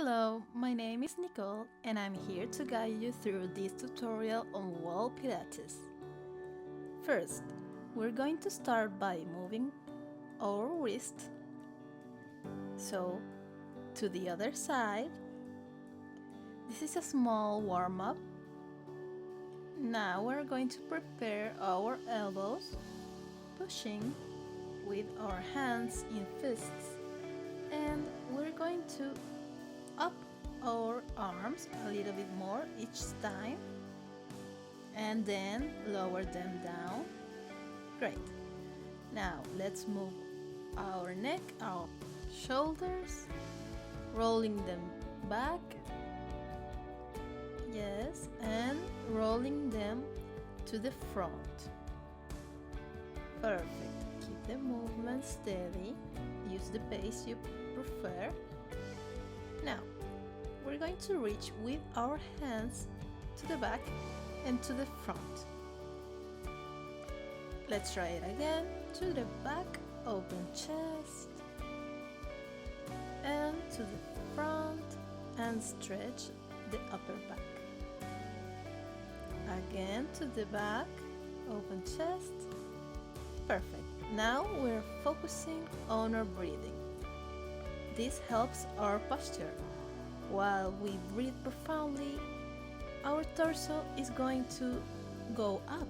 Hello, my name is Nicole and I'm here to guide you through this tutorial on Wall Pilates. First, we're going to start by moving our wrist, so to the other side. This is a small warm-up. Now we're going to prepare our elbows, pushing with our hands in fists, and we're going to up our arms a little bit more each time and then lower them down. Great. Now let's move our neck, our shoulders, rolling them back, yes, and rolling them to the front. Perfect. Keep the movement steady. Use the pace you prefer. Now, we're going to reach with our hands to the back and to the front. Let's try it again. To the back, open chest, and to the front, and stretch the upper back. Again to the back, open chest. Perfect. Now we're focusing on our breathing. This helps our posture. While we breathe profoundly, our torso is going to go up,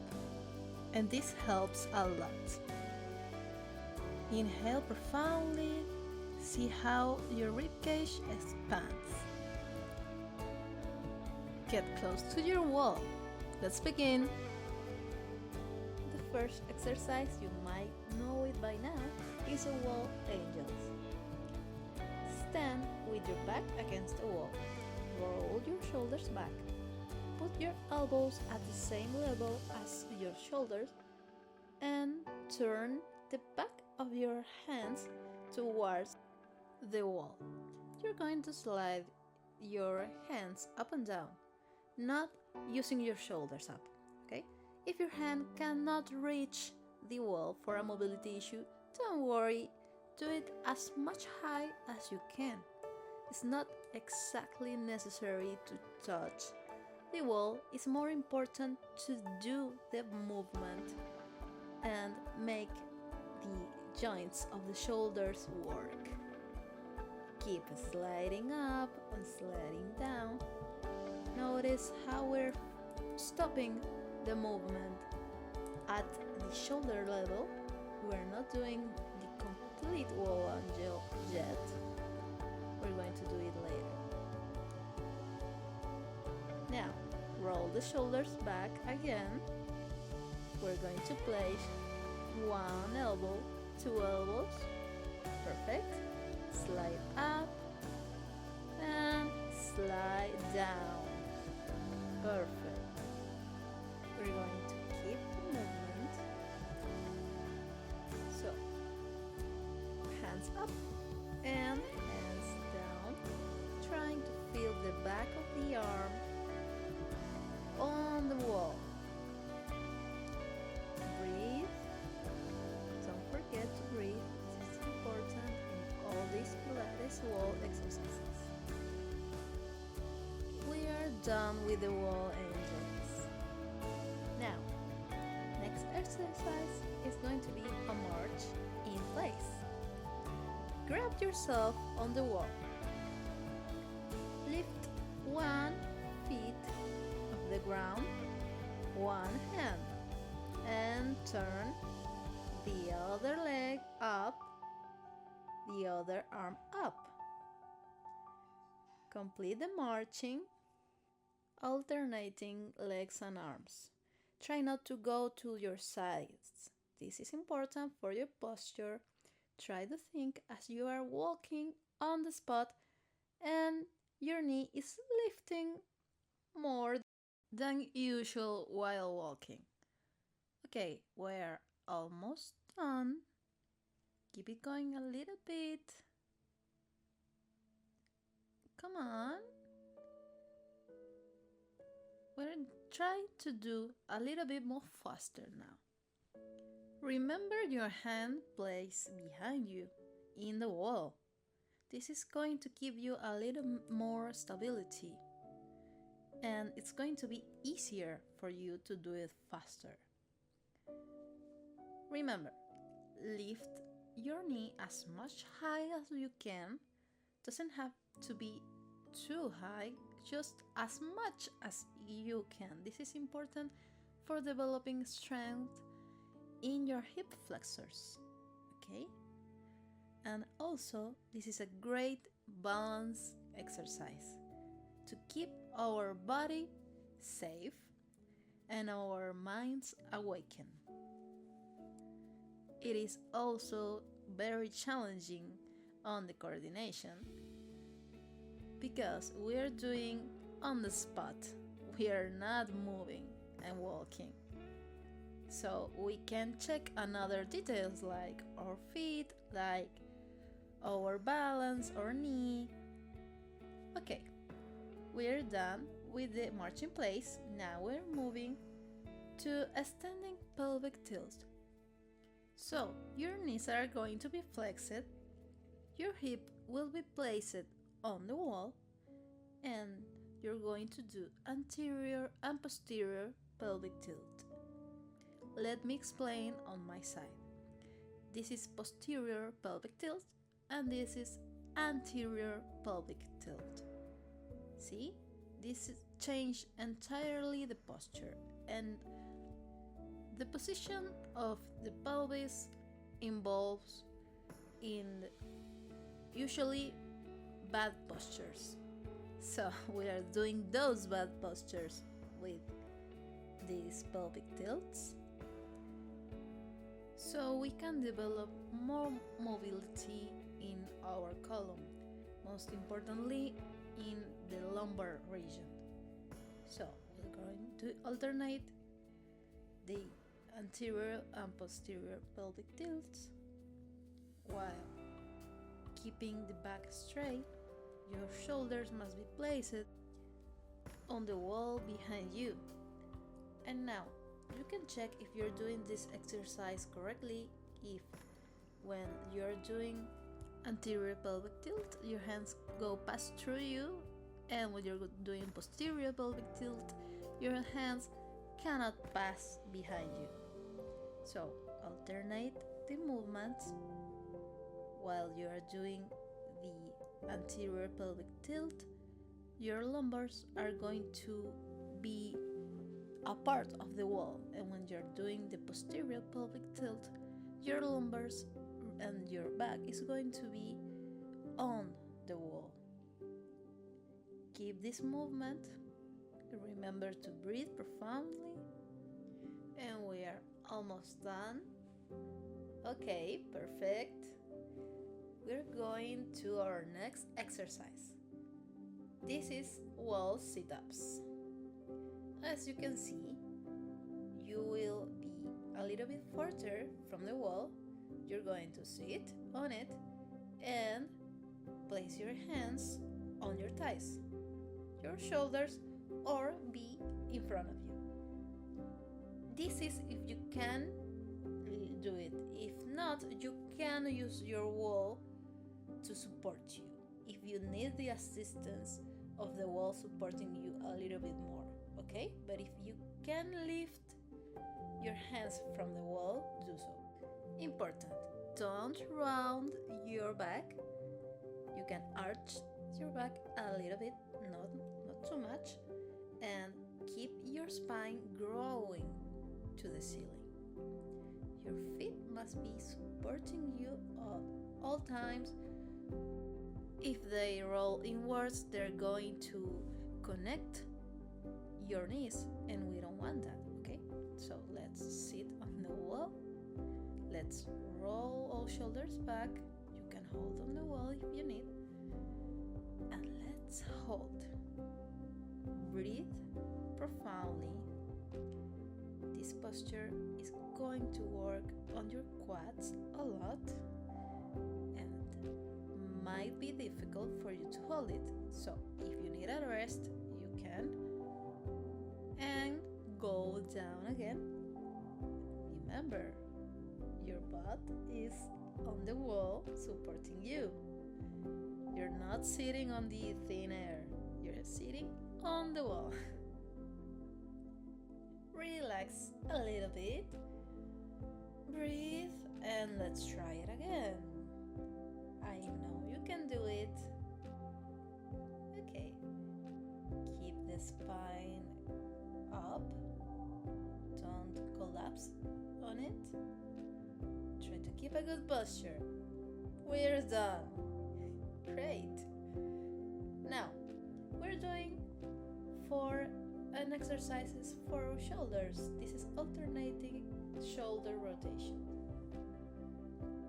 and this helps a lot. Inhale profoundly. See how your ribcage expands. Get close to your wall. Let's begin. The first exercise, you might know it by now, is a wall angels. Stand with your back against the wall. Roll your shoulders back. Put your elbows at the same level as your shoulders and turn the back of your hands towards the wall. You're going to slide your hands up and down, not using your shoulders up, okay? If your hand cannot reach the wall for a mobility issue, don't worry. Do it as much high as you can. It's not exactly necessary to touch the wall. It's more important to do the movement and make the joints of the shoulders work. Keep sliding up and sliding down. Notice how we're stopping the movement at the shoulder level. We're not doing the complete wall angel yet. We're going to do it later. Now, roll the shoulders back again. We're going to place one elbow, two elbows. Perfect. Slide up and slide down. Perfect. We're going to keep the movement. So, hands up and hands down, trying to feel the back of the arm on the wall. Breathe. Don't forget to breathe. This is important in all these Pilates wall exercises. We are done with the wall angels. Now, next exercise is going to be a march in place. Grab yourself on the wall. Lift one foot off the ground, one hand, and turn the other leg up, the other arm up. Complete the marching, alternating legs and arms. Try not to go to your sides. This is important for your posture. Try to think as you are walking on the spot and your knee is lifting more than usual while walking. Okay, we're almost done. Keep it going a little bit. Come on. We're trying to do a little bit more faster now. Remember your hand placed behind you in the wall. This is going to give you a little more stability, and it's going to be easier for you to do it faster. Remember, lift your knee as much high as you can. Doesn't have to be too high, just as much as you can. This is important for developing strength in your hip flexors, okay? And also, this is a great balance exercise to keep our body safe and our minds awakened. It is also very challenging on the coordination because we are doing on the spot. We are not moving and walking. So we can check another details like our feet, like our balance, our knee. Okay, we're done with the march in place. Now we're moving to a standing pelvic tilt. So your knees are going to be flexed, your hip will be placed on the wall, and you're going to do anterior and posterior pelvic tilt. Let me explain on my side. This is posterior pelvic tilt and this is anterior pelvic tilt. See? This changed entirely the posture, and the position of the pelvis involves in usually bad postures. So we are doing those bad postures with these pelvic tilts so we can develop more mobility in our column, most importantly in the lumbar region. So we're going to alternate the anterior and posterior pelvic tilts while keeping the back straight. Your shoulders must be placed on the wall behind you. And now you can check if you're doing this exercise correctly. If when you're doing anterior pelvic tilt, your hands go past through you, and when you're doing posterior pelvic tilt, your hands cannot pass behind you. So alternate the movements. While you are doing the anterior pelvic tilt, your lumbars are going to be a part of the wall, and when you're doing the posterior pelvic tilt, your lumbars and your back is going to be on the wall. Keep this movement. Remember to breathe profoundly, and we are almost done. Okay, perfect. We're going to our next exercise. This is wall sit-ups. As you can see, you will be a little bit further from the wall. You're going to sit on it and place your hands on your thighs, your shoulders, or be in front of you. This is if you can do it. If not, you can use your wall to support you if you need the assistance of the wall supporting you a little bit more, okay? But if you can lift your hands from the wall, do so. Important, don't round your back. You can arch your back a little bit, not too much, and keep your spine growing to the ceiling. Your feet must be supporting you at all times. If they roll inwards, they're going to connect your knees, and we don't want that, okay? So let's sit on the wall. Let's roll all shoulders back. You can hold on the wall if you need. And let's hold. Breathe profoundly. This posture is going to work on your quads a lot and might be difficult for you to hold it. So if you need a rest, you can. And go down again. Remember, your butt is on the wall supporting you. You're not sitting on the thin air, you're sitting on the wall. Relax a little bit, breathe, and let's try it again. I know you can do it. Okay, keep the spine up, don't collapse on it. Try to keep a good posture. We're done. Great. Now, we're doing an exercises for our shoulders. This is alternating shoulder rotation.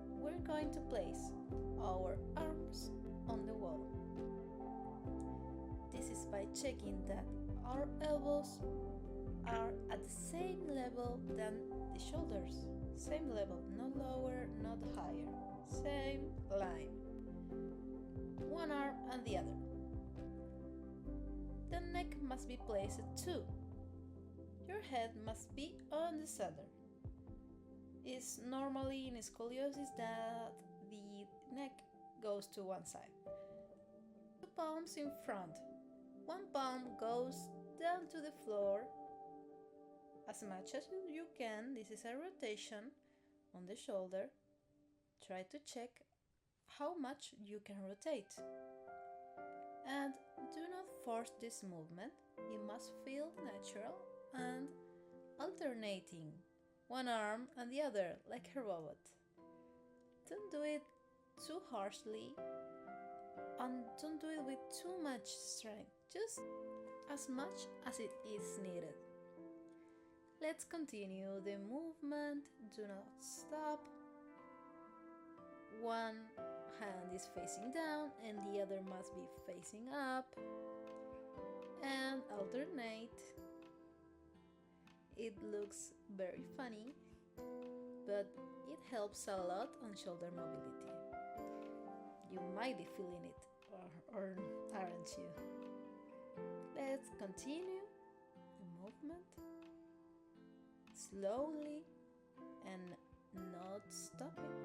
We're going to place our arms on the wall. This is by checking that our elbows are at the same level than the shoulders. Same level, not lower, not higher. Same line. One arm and the other. The neck must be placed too. Your head must be on the center. It's normally in scoliosis that the neck goes to one side. 2 palms in front. 1 palm goes down to the floor as much as you can. This is a rotation on the shoulder. Try to check how much you can rotate. And do not force this movement. It must feel natural and alternating one arm and the other like a robot. Don't do it too harshly and don't do it with too much strength, just as much as it is needed. Let's continue the movement. Do not stop. One hand is facing down and the other must be facing up, and alternate. It looks very funny, but it helps a lot on shoulder mobility. You might be feeling it, or aren't you? Let's continue the movement slowly and not stopping.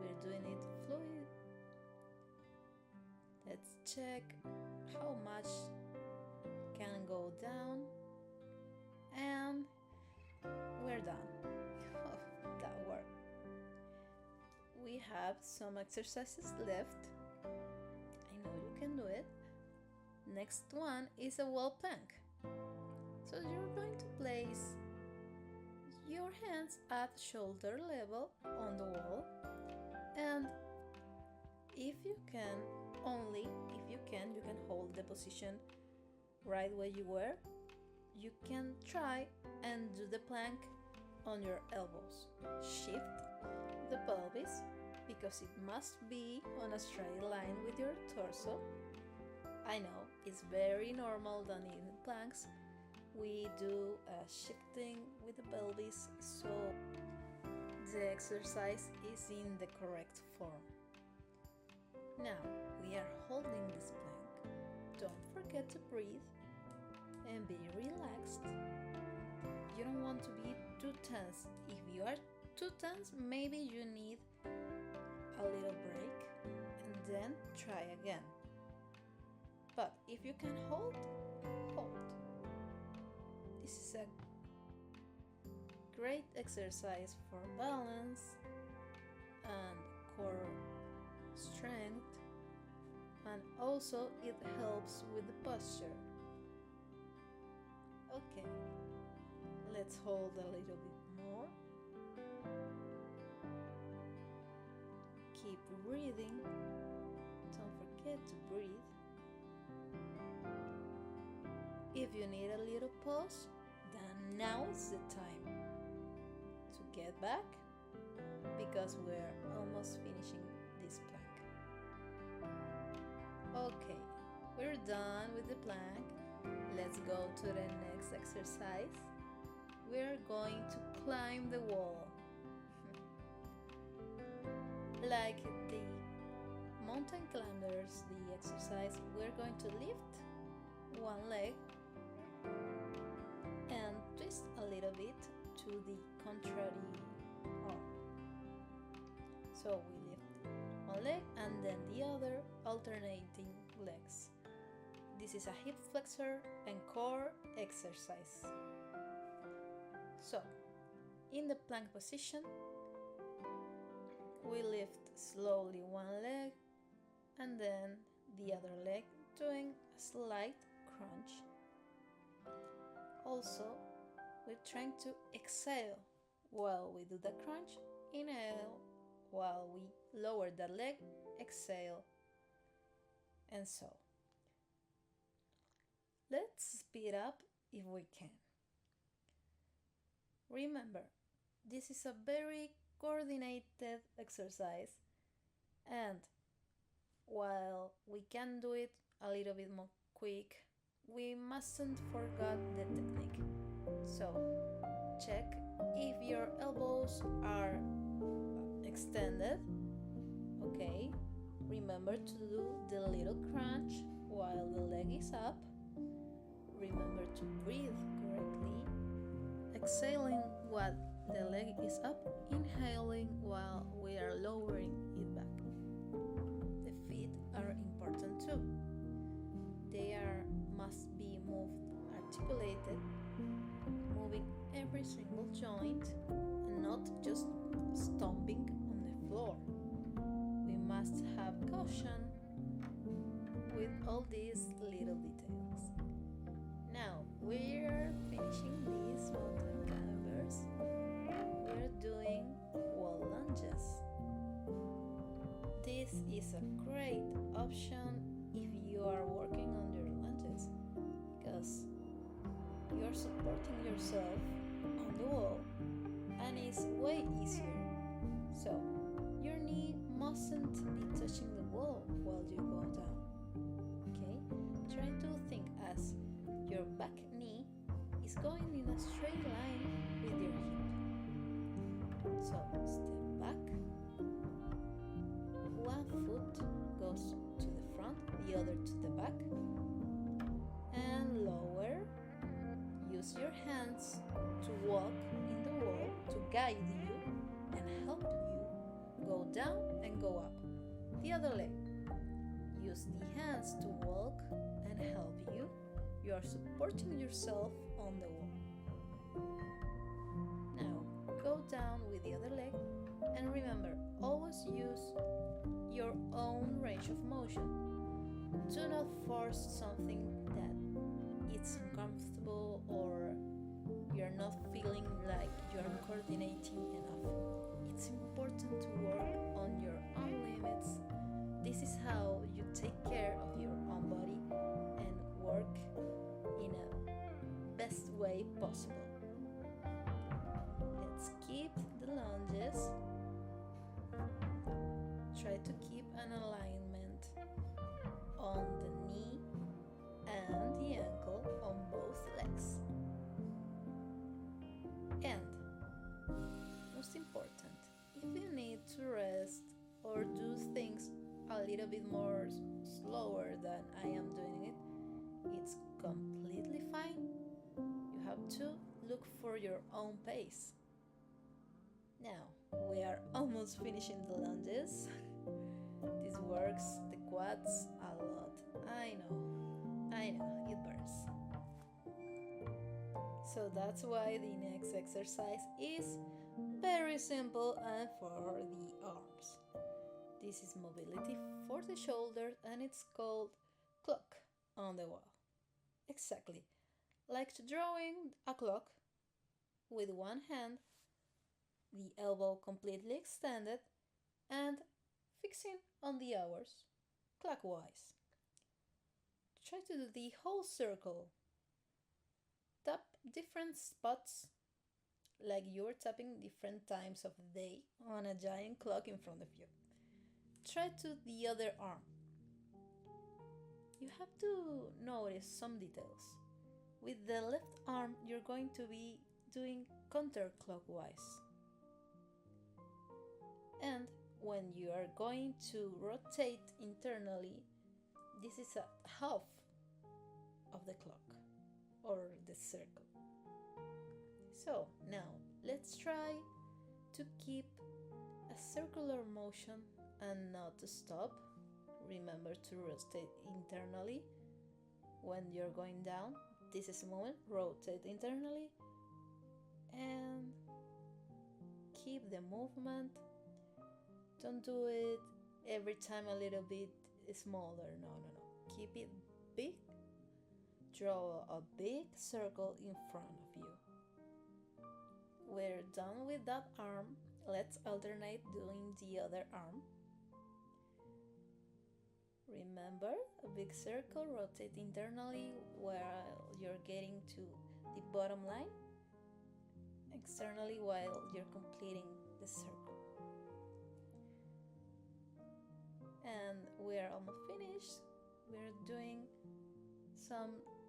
We're doing it fluid. Let's check how much can go down, and we're done. Oh, that worked. We have some exercises left. I know you can do it. Next one is a wall plank. So you're going to place your hands at shoulder level on the wall, and if you can hold the position right where you were. You can try and do the plank on your elbows. Shift the pelvis because it must be on a straight line with your torso. I know it's very normal that in planks we do a shifting with the pelvis, so the exercise is in the correct form. Now we are holding this plank. Don't forget to breathe and be relaxed. You don't want to be too tense. If you are too tense, maybe you need a little break and then try again. But if you can hold. This is a great exercise for balance and core strength, and also it helps with the posture. Okay, let's hold a little bit more. Keep breathing. Don't forget to breathe. If you need a little pause, then now is the time to get back, because we're almost finishing this plank. Okay, we're done with the plank. Let's go to the next exercise. We're going to climb the wall. Like the mountain climbers, the exercise, we're going to lift one leg and twist a little bit to the contrary arm. So we lift one leg and then the other, alternating legs. This is a hip flexor and core exercise. So, in the plank position, we lift slowly one leg and then the other leg, doing a slight crunch. Also, we're trying to exhale while we do the crunch, inhale while we lower the leg, exhale, and so. Let's speed up if we can. Remember, this is a very coordinated exercise, and while we can do it a little bit more quick, we mustn't forget the technique. So, check if your elbows are extended. Okay, remember to do the little crunch while the leg is up. Remember to breathe correctly, exhaling while the leg is up, inhaling while we are lowering it back. The feet are important too. They must be moved articulated, moving every single joint and not just stomping on the floor. We must have caution with all these little details. Now we are finishing these mountain climbers. We're doing wall lunges. This is a great option if you are working on your lunges because you're supporting yourself on the wall and it's way easier. So your knee mustn't be touching the wall while you go down. Okay? Try to think as your back knee is going in a straight line with your hip. So step back. One foot goes to the front, the other to the back. And lower. Use your hands to walk in the wall to guide you and help you go down and go up. The other leg. Use the hands to walk and help you. You are supporting yourself on the wall. Now go down with the other leg and remember, always use your own range of motion. Do not force something that it's uncomfortable or you're not feeling like you're coordinating enough. It's important to work on your own limits. This is how you take care of your own body and work in a best way possible. Let's keep the lunges. Try to keep an alignment on the knee and the ankle on both legs. And most important, if you need to rest or do things a little bit more slower than I am doing it, it's completely fine. You have to look for your own pace. Now, we are almost finishing the lunges. This works the quads a lot. I know, it burns. So that's why the next exercise is very simple and for the arms. This is mobility for the shoulders and it's called clock on the wall. Exactly, like drawing a clock with one hand, the elbow completely extended and fixing on the hours clockwise. Try to do the whole circle. Tap different spots like you're tapping different times of the day on a giant clock in front of you. Try to the other arm. You have to notice some details. With the left arm, you're going to be doing counterclockwise. And when you are going to rotate internally, this is a half of the clock or the circle. So now let's try to keep a circular motion and not to stop. remember to rotate internally when you're going down. This is a moment, rotate internally and keep the movement. Don't do it every time a little bit smaller. No. Keep it big. Draw a big circle in front of you. We're done with that arm. Let's alternate doing the other arm. Remember, a big circle, rotate internally while you're getting to the bottom line, externally while you're completing the circle. And we're almost finished. We're doing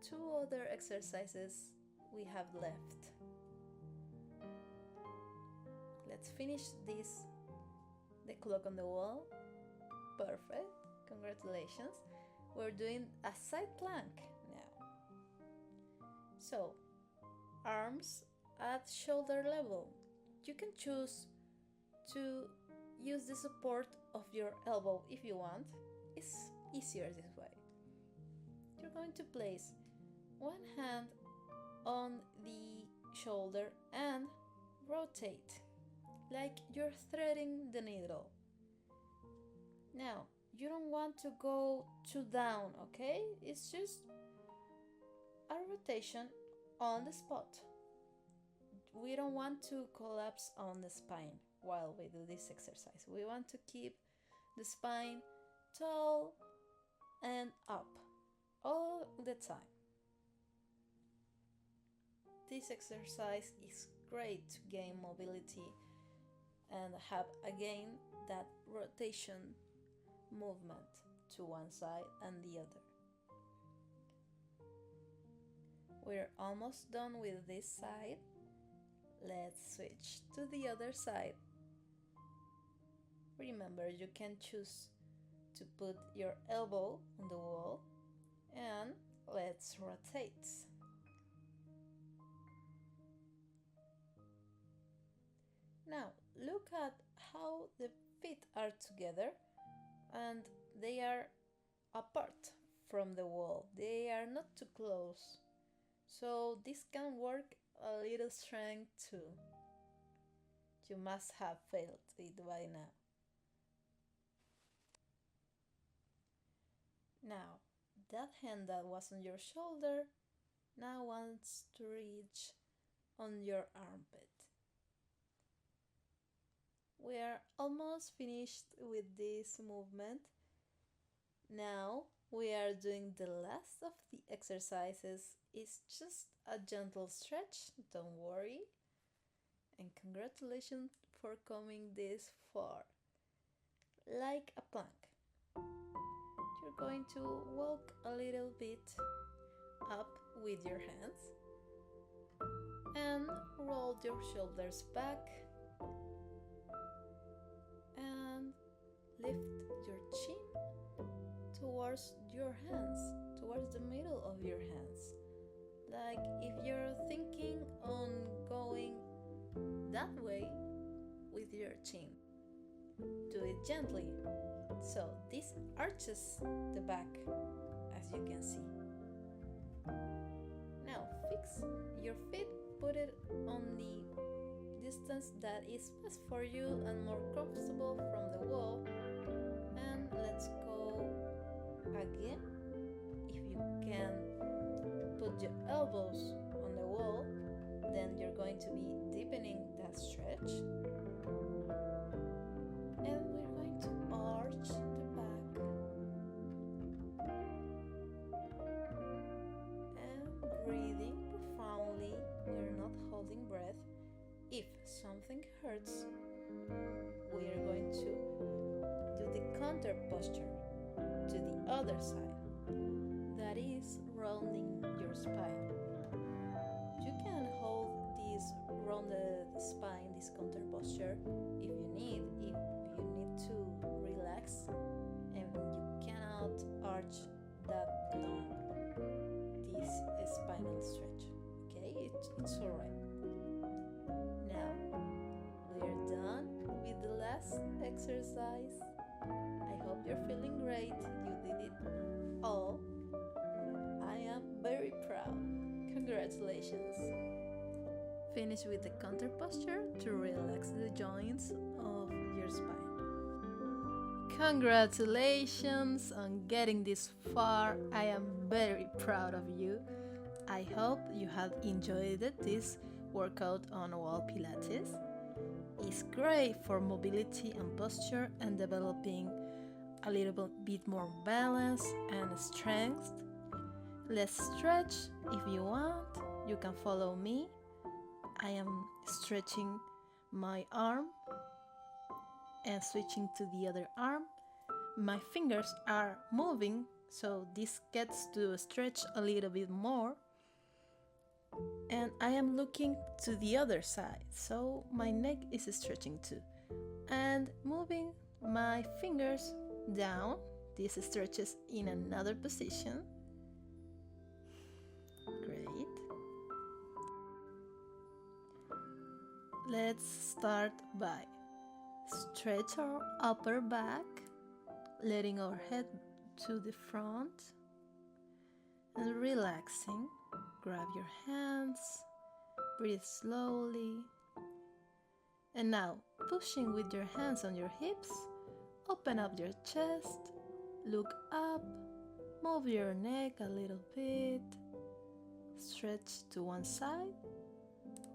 two other exercises we have left. Let's finish this. The clock on the wall. Perfect. Congratulations. We're doing a side plank now. So, arms at shoulder level. You can choose to use the support of your elbow if you want. It's easier this way. You're going to place one hand on the shoulder and rotate like you're threading the needle. Now, you don't want to go too down, okay? It's just a rotation on the spot. We don't want to collapse on the spine while we do this exercise. We want to keep the spine tall and up all the time. This exercise is great to gain mobility and have again that rotation movement to one side and the other. We're almost done with this side. Let's switch to the other side. Remember, you can choose to put your elbow on the wall and let's rotate. Now, look at how the feet are together and they are apart from the wall. They are not too close. So this can work a little strength too. You must have felt it by now. Now, that hand that was on your shoulder now wants to reach on your armpit. We are almost finished with this movement. Now we are doing the last of the exercises. It's just a gentle stretch, don't worry. And congratulations for coming this far. Like a plank. You're going to walk a little bit up with your hands and roll your shoulders back and lift your chin towards your hands, towards the middle of your hands. Like if you're thinking on going that way with your chin. Do it gently. So this arches the back, as you can see. Now fix your feet, put it on the distance that is best for you and more comfortable from the wall. And let's go again. If you can put your elbows on the wall, then you're going to be deepening that stretch. And we're going to arch the back and breathing profoundly. We're not holding breath. If something hurts, we are going to do the counter posture to the other side. That is rounding your spine. You can hold this rounded spine, this counter posture, if you need to relax and you cannot arch that long this spinal stretch. Okay, it's alright. Now we're done with the last exercise. I hope you're feeling great. Congratulations! Finish with the counter posture to relax the joints of your spine. Congratulations on getting this far. I am very proud of you. I hope you have enjoyed this workout on Wall Pilates. It's great for mobility and posture and developing a little bit more balance and strength. Let's stretch. If you want, you can follow me. I am stretching my arm and switching to the other arm. My fingers are moving, so this gets to stretch a little bit more. And I am looking to the other side, so my neck is stretching too. And moving my fingers down, this stretches in another position. Great. Let's start by stretch our upper back, letting our head to the front and relaxing. Grab your hands, breathe slowly, and now pushing with your hands on your hips, open up your chest, look up, move your neck a little bit, stretch to one side,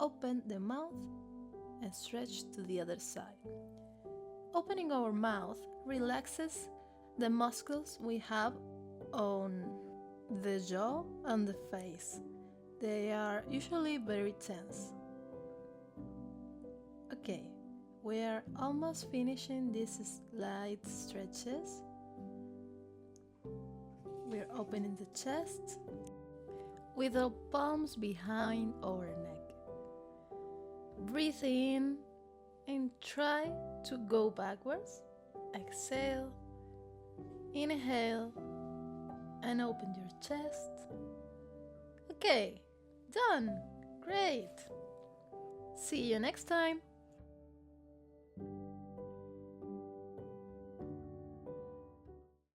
open the mouth and stretch to the other side. Opening our mouth relaxes the muscles we have on the jaw and the face. They are usually very tense. Okay, we are almost finishing these light stretches. We're opening the chest with our palms behind our neck. Breathe in and try to go backwards. Exhale, inhale, and open your chest. Okay, done. Great. See you next time.